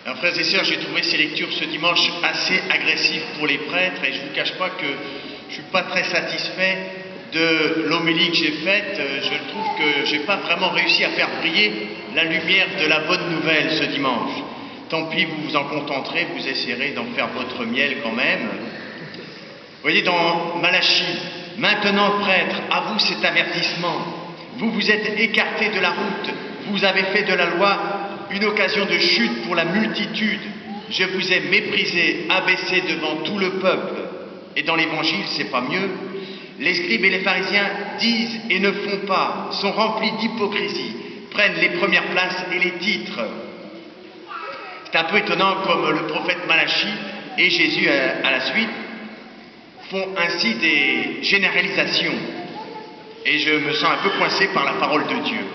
Alors frères et sœurs, j'ai trouvé ces lectures ce dimanche assez agressives pour les prêtres et je ne vous cache pas que je ne suis pas très satisfait de l'homélie que j'ai faite. Je trouve que je n'ai pas vraiment réussi à faire briller la lumière de la bonne nouvelle ce dimanche. Tant pis, vous vous en contenterez, vous essayerez d'en faire votre miel quand même. Vous voyez dans Malachie, maintenant prêtre, à vous cet avertissement. Vous vous êtes écartés de la route, vous avez fait de la loi une occasion de chute pour la multitude. Je vous ai méprisé, abaissé devant tout le peuple. Et dans l'évangile, c'est pas mieux. Les scribes et les pharisiens disent et ne font pas, sont remplis d'hypocrisie, prennent les premières places et les titres. C'est un peu étonnant comme le prophète Malachie et Jésus à la suite font ainsi des généralisations. Et je me sens un peu coincé par la parole de Dieu.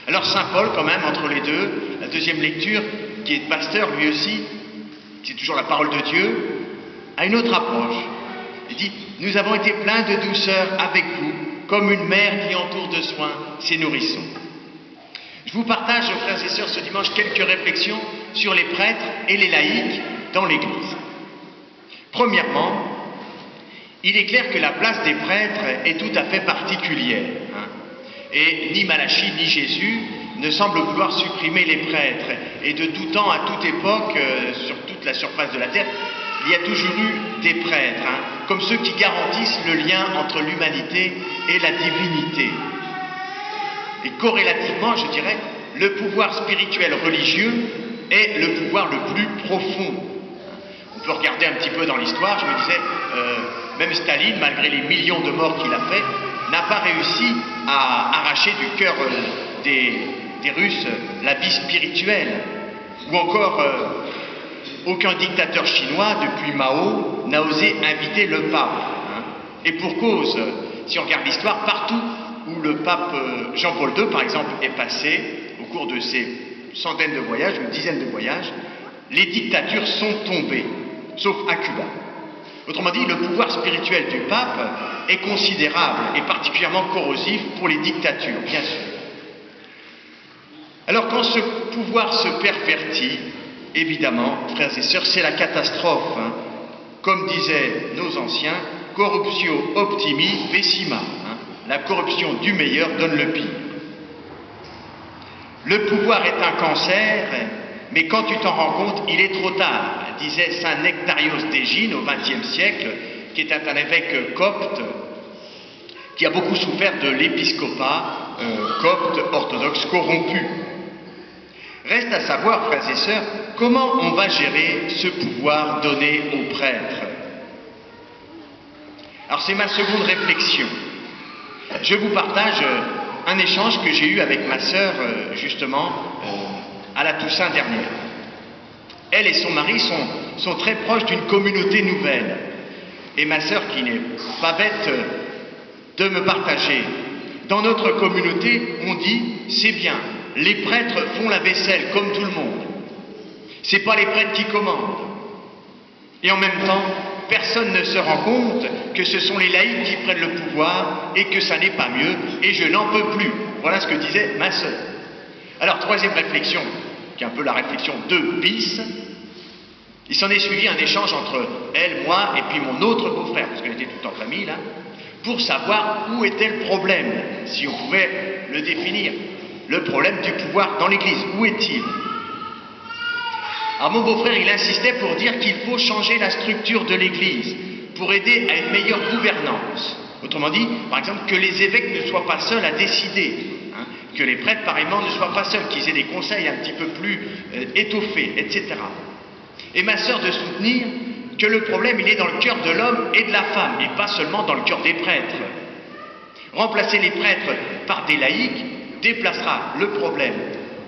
Alors saint Paul, quand même, entre les deux, la deuxième lecture, qui est pasteur lui aussi, c'est toujours la parole de Dieu, a une autre approche. Il dit, nous avons été pleins de douceur avec vous, comme une mère qui entoure de soins ses nourrissons. Je vous partage, frères et sœurs, ce dimanche, quelques réflexions sur les prêtres et les laïcs dans l'Église. Premièrement, il est clair que la place des prêtres est tout à fait particulière. Et ni Malachie ni Jésus ne semblent vouloir supprimer les prêtres. Et de tout temps, à toute époque, sur toute la surface de la terre, il y a toujours eu des prêtres, comme ceux qui garantissent le lien entre l'humanité et la divinité. Et corrélativement, je dirais, le pouvoir spirituel religieux est le pouvoir le plus profond. On peut regarder un petit peu dans l'histoire, je me disais, même Staline, malgré les millions de morts qu'il a fait, n'a pas réussi à arracher du cœur des Russes la vie spirituelle. Ou encore, aucun dictateur chinois, depuis Mao, n'a osé inviter le pape. Et pour cause, si on regarde l'histoire, partout où le pape Jean-Paul II, par exemple, est passé, au cours de ses centaines de voyages, ou dizaines de voyages, les dictatures sont tombées, sauf à Cuba. Autrement dit, le pouvoir spirituel du pape est considérable et particulièrement corrosif pour les dictatures, bien sûr. Alors quand ce pouvoir se pervertit, évidemment, frères et sœurs, c'est la catastrophe. Comme disaient nos anciens, corruptio optimi pessima. La corruption du meilleur donne le pire. Le pouvoir est un cancer, mais quand tu t'en rends compte, il est trop tard, disait saint Nectarios d'Égine au XXe siècle, qui était un évêque copte, qui a beaucoup souffert de l'épiscopat copte orthodoxe corrompu. Reste à savoir, frères et sœurs, comment on va gérer ce pouvoir donné aux prêtres. Alors c'est ma seconde réflexion. Je vous partage un échange que j'ai eu avec ma sœur, justement, à la Toussaint dernière. Elle et son mari sont très proches d'une communauté nouvelle. Et ma sœur, qui n'est pas bête de me partager, dans notre communauté, on dit, c'est bien, les prêtres font la vaisselle comme tout le monde. C'est pas les prêtres qui commandent. Et en même temps, personne ne se rend compte que ce sont les laïcs qui prennent le pouvoir et que ça n'est pas mieux et je n'en peux plus. Voilà ce que disait ma sœur. Alors, troisième réflexion, qui est un peu la réflexion 2 bis, il s'en est suivi un échange entre elle, moi et puis mon autre beau-frère, parce qu'elle était toute en famille là, pour savoir où était le problème, si on pouvait le définir. Le problème du pouvoir dans l'Église, où est-il? Alors mon beau-frère, il insistait pour dire qu'il faut changer la structure de l'Église pour aider à une meilleure gouvernance. Autrement dit, par exemple, que les évêques ne soient pas seuls à décider, que les prêtres, pareillement, ne soient pas seuls, qu'ils aient des conseils un petit peu plus étoffés, etc. Et ma sœur de soutenir que le problème, il est dans le cœur de l'homme et de la femme, et pas seulement dans le cœur des prêtres. Remplacer les prêtres par des laïcs déplacera le problème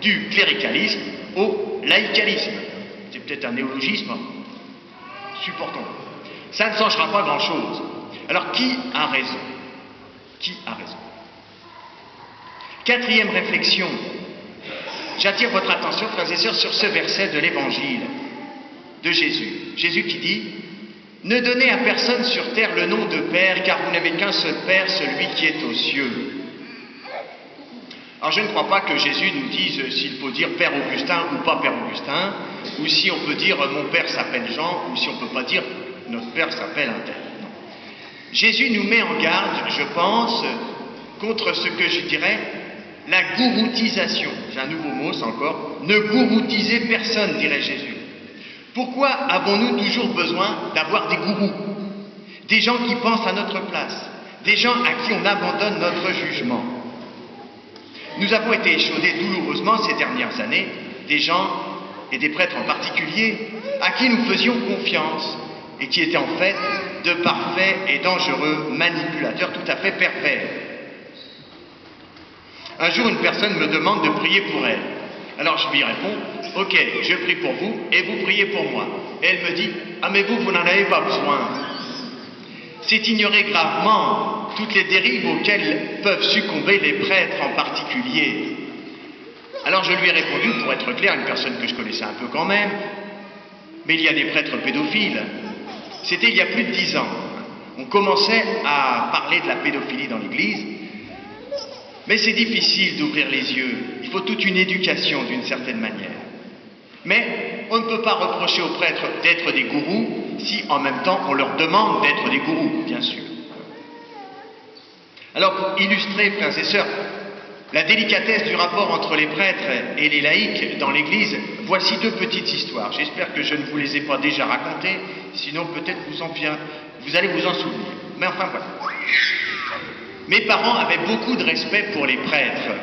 du cléricalisme au laïcalisme. C'est peut-être un néologisme, supportons. Ça ne changera pas grand-chose. Alors, qui a raison? Qui a raison? Quatrième réflexion. J'attire votre attention, frères et sœurs, sur ce verset de l'Évangile de Jésus. Jésus qui dit « Ne donnez à personne sur terre le nom de Père, car vous n'avez qu'un seul Père, celui qui est aux cieux. » Alors je ne crois pas que Jésus nous dise s'il faut dire Père Augustin ou pas Père Augustin. ou si on peut dire mon père s'appelle Jean, ou si on ne peut pas dire notre père s'appelle un tel. Non. Jésus nous met en garde, je pense, contre ce que je dirais la gouroutisation. J'ai un nouveau mot, ça encore. Ne gouroutisez personne, dirait Jésus. Pourquoi avons-nous toujours besoin d'avoir des gourous? Des gens qui pensent à notre place, des gens à qui on abandonne notre jugement. Nous avons été échaudés douloureusement ces dernières années, des gens, et des prêtres en particulier, à qui nous faisions confiance, et qui étaient en fait de parfaits et dangereux manipulateurs tout à fait pervers. Un jour, une personne me demande de prier pour elle. Alors je lui réponds, ok, je prie pour vous, et vous priez pour moi. Et elle me dit, ah mais vous n'en avez pas besoin. C'est ignorer gravement toutes les dérives auxquelles peuvent succomber les prêtres en particulier. Alors je lui ai répondu, pour être clair, une personne que je connaissais un peu quand même, mais il y a des prêtres pédophiles. C'était il y a plus de 10 ans. On commençait à parler de la pédophilie dans l'Église, mais c'est difficile d'ouvrir les yeux. Il faut toute une éducation d'une certaine manière. Mais on ne peut pas reprocher aux prêtres d'être des gourous si en même temps on leur demande d'être des gourous, bien sûr. Alors pour illustrer, frères et sœurs, la délicatesse du rapport entre les prêtres et les laïcs dans l'Église, voici 2 petites histoires. J'espère que je ne vous les ai pas déjà racontées, sinon peut-être vous allez vous en souvenir. Mais enfin voilà. Mes parents avaient beaucoup de respect pour les prêtres,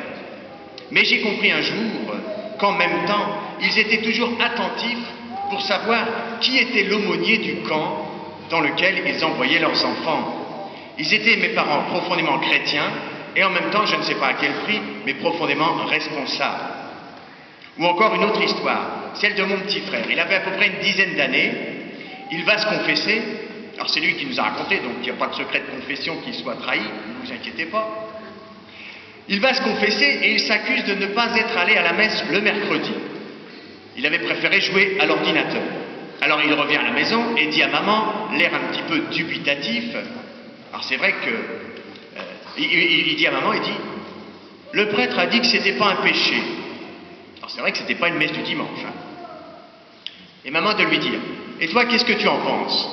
mais j'ai compris un jour qu'en même temps, ils étaient toujours attentifs pour savoir qui était l'aumônier du camp dans lequel ils envoyaient leurs enfants. Ils étaient, mes parents, profondément chrétiens, et en même temps, je ne sais pas à quel prix, mais profondément responsables. Ou encore une autre histoire, celle de mon petit frère. Il avait à peu près une dizaine d'années, il va se confesser. Alors c'est lui qui nous a raconté, donc il n'y a pas de secret de confession qui soit trahi, ne vous inquiétez pas. Il va se confesser et il s'accuse de ne pas être allé à la messe le mercredi. Il avait préféré jouer à l'ordinateur. Alors il revient à la maison et dit à maman, l'air un petit peu dubitatif. Alors c'est vrai que il dit à maman, il dit, le prêtre a dit que c'était pas un péché. Alors c'est vrai que c'était pas une messe du dimanche. Hein. Et maman de lui dire, et toi qu'est-ce que tu en penses?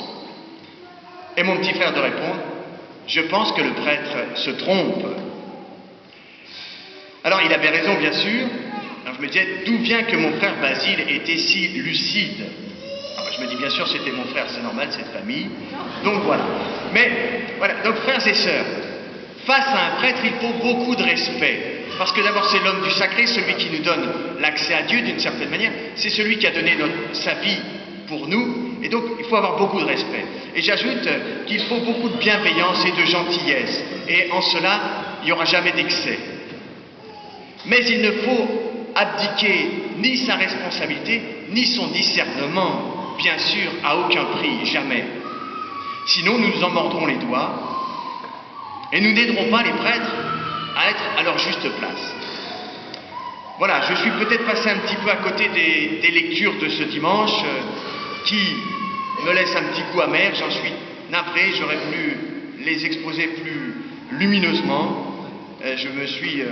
Et mon petit frère de répondre, je pense que le prêtre se trompe. Alors il avait raison bien sûr. Alors je me disais, d'où vient que mon frère Basile était si lucide? Alors je me dis bien sûr c'était mon frère, c'est normal, cette famille. Donc voilà. Mais voilà, donc frères et sœurs, face à un prêtre, il faut beaucoup de respect. Parce que d'abord c'est l'homme du sacré, celui qui nous donne l'accès à Dieu d'une certaine manière. C'est celui qui a donné sa vie pour nous. Et donc il faut avoir beaucoup de respect. Et j'ajoute qu'il faut beaucoup de bienveillance et de gentillesse. Et en cela, il n'y aura jamais d'excès. Mais il ne faut abdiquer ni sa responsabilité, ni son discernement, bien sûr, à aucun prix, jamais. Sinon, nous nous en mordrons les doigts et nous n'aiderons pas les prêtres à être à leur juste place. Voilà, je suis peut-être passé un petit peu à côté des lectures de ce dimanche qui me laissent un petit coup amer, j'en suis navré, j'aurais voulu les exposer plus lumineusement. Je me suis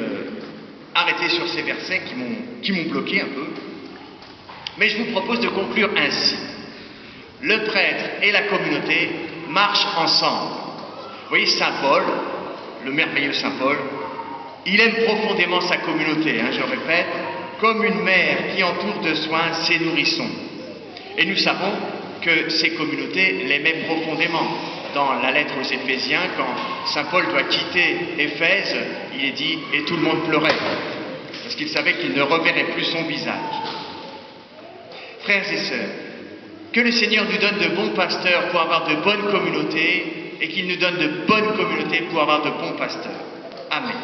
arrêté sur ces versets qui m'ont bloqué un peu. Mais je vous propose de conclure ainsi. Le prêtre et la communauté marchent ensemble. Vous voyez, Saint Paul, le merveilleux Saint Paul, il aime profondément sa communauté, je répète, comme une mère qui entoure de soins ses nourrissons. Et nous savons que ces communautés l'aimaient profondément. Dans la lettre aux Éphésiens, quand Saint Paul doit quitter Éphèse, il est dit « et tout le monde pleurait », parce qu'il savait qu'il ne reverrait plus son visage. Frères et sœurs, que le Seigneur nous donne de bons pasteurs pour avoir de bonnes communautés, et qu'il nous donne de bonnes communautés pour avoir de bons pasteurs. Amen.